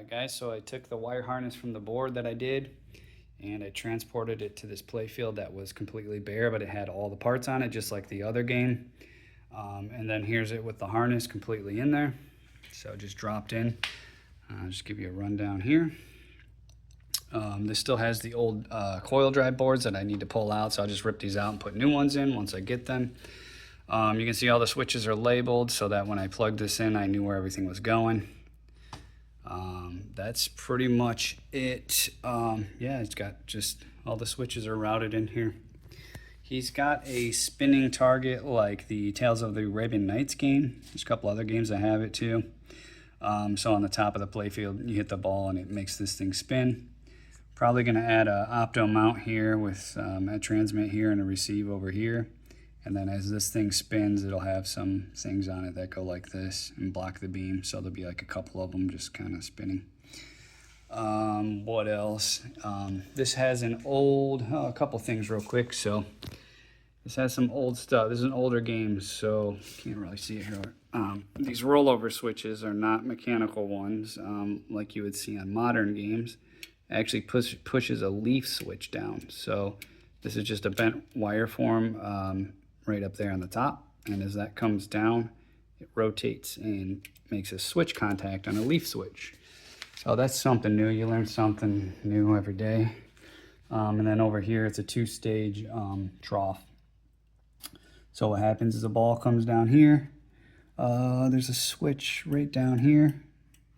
Alright guys, so I took the wire harness from the board that I did and I transported it to this playfield that was completely bare, but it had all the parts on it just like the other game. And then here's it with the harness completely in there. So just dropped in. I'll just give you a rundown here. This still has the old coil drive boards that I need to pull out, so I'll just rip these out and put new ones in once I get them. You can see all the switches are labeled so that when I plugged this in I knew where everything was going. That's pretty much it. Yeah, it's got just all the switches are routed in here. He's got a spinning target like the Tales of the Arabian Nights game. There's a couple other games that have it too. So on the top of the playfield you hit the ball and it makes this thing spin. Probably going to add a opto mount here with a transmit here and a receive over here. And then as this thing spins, it'll have some things on it that go like this and block the beam. So there'll be like a couple of them just kind of spinning. What else? This has an old, a couple things real quick. So this has some old stuff. This is an older game, so can't really see it here. These rollover switches are not mechanical ones like you would see on modern games. It actually pushes a leaf switch down. So this is just a bent wire form right up there on the top, and as that comes down it rotates and makes a switch contact on a leaf switch. So that's something new. You learn something new every day. And then over here it's a two-stage trough. So what happens is the ball comes down here. There's a switch right down here.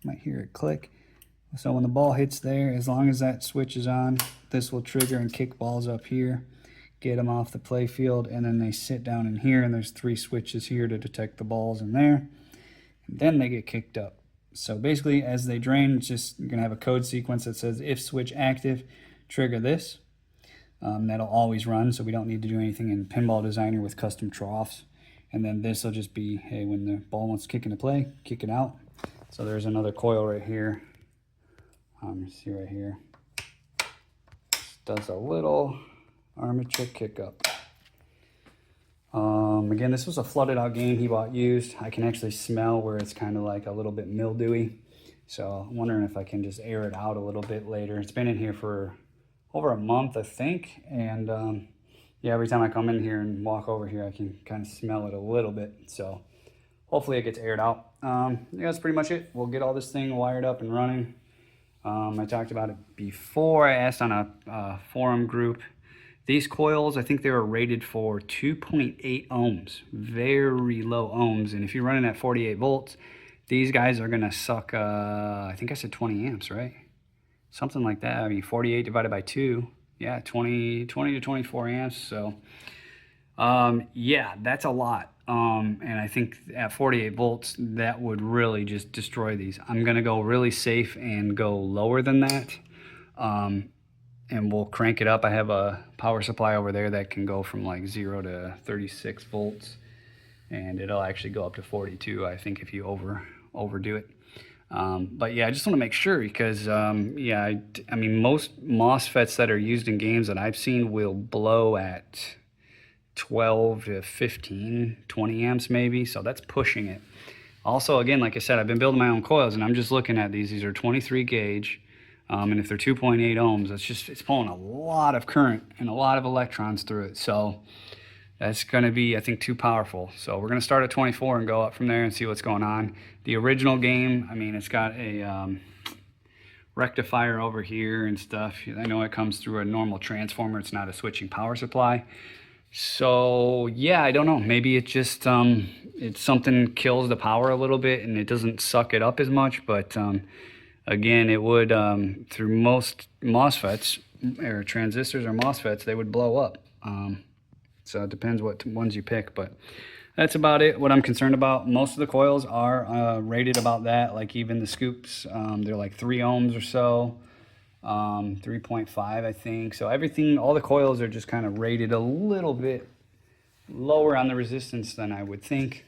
You might hear it click. So when the ball hits there, as long as that switch is on, this will trigger and kick balls up here, get them off the play field, and then they sit down in here, and there's 3 switches here to detect the balls in there, and then they get kicked up. So basically as they drain, it's just, you're gonna have a code sequence that says if switch active, trigger this. That'll always run, so we don't need to do anything in Pinball Designer with custom troughs. And then this will just be, hey, when the ball wants to kick into play, kick it out. So there's another coil right here. You see right here. This does a little armature kick up. Again, this was a flooded out game he bought used. I can actually smell where it's kind of like a little bit mildewy. So I'm wondering if I can just air it out a little bit later. It's been in here for over a month, I think. And yeah, every time I come in here and walk over here, I can kind of smell it a little bit. So hopefully it gets aired out. Yeah, that's pretty much it. We'll get all this thing wired up and running. I talked about it before. I asked on a forum group. These coils, I think they were rated for 2.8 ohms, very low ohms. And if you're running at 48 volts, these guys are gonna suck, I think I said 20 amps, right? Something like that. I mean, 48 divided by 2, yeah, 20 to 24 amps. So yeah, that's a lot. And I think at 48 volts, that would really just destroy these. I'm gonna go really safe and go lower than that. And we'll crank it up. I have a power supply over there that can go from like 0 to 36 volts, and it'll actually go up to 42, I think, if you overdo it. But yeah, I just want to make sure because yeah, I mean, most MOSFETs that are used in games that I've seen will blow at 12 to 15, 20 amps maybe, so that's pushing it. Also, again, like I said, I've been building my own coils, and I'm just looking at these. These are 23 gauge. And if they're 2.8 ohms, it's pulling a lot of current and a lot of electrons through it. So that's going to be, I think, too powerful. So we're going to start at 24 and go up from there and see what's going on. The original game, I mean, it's got a rectifier over here and stuff. I know it comes through a normal transformer. It's not a switching power supply. So yeah, I don't know. Maybe it just, it's something kills the power a little bit and it doesn't suck it up as much, but again, it would, through most MOSFETs, or transistors or MOSFETs, they would blow up. So it depends what ones you pick, but that's about it. What I'm concerned about, most of the coils are rated about that, like even the scoops, they're like 3 ohms or so, 3.5, I think. So everything, all the coils are just kind of rated a little bit lower on the resistance than I would think.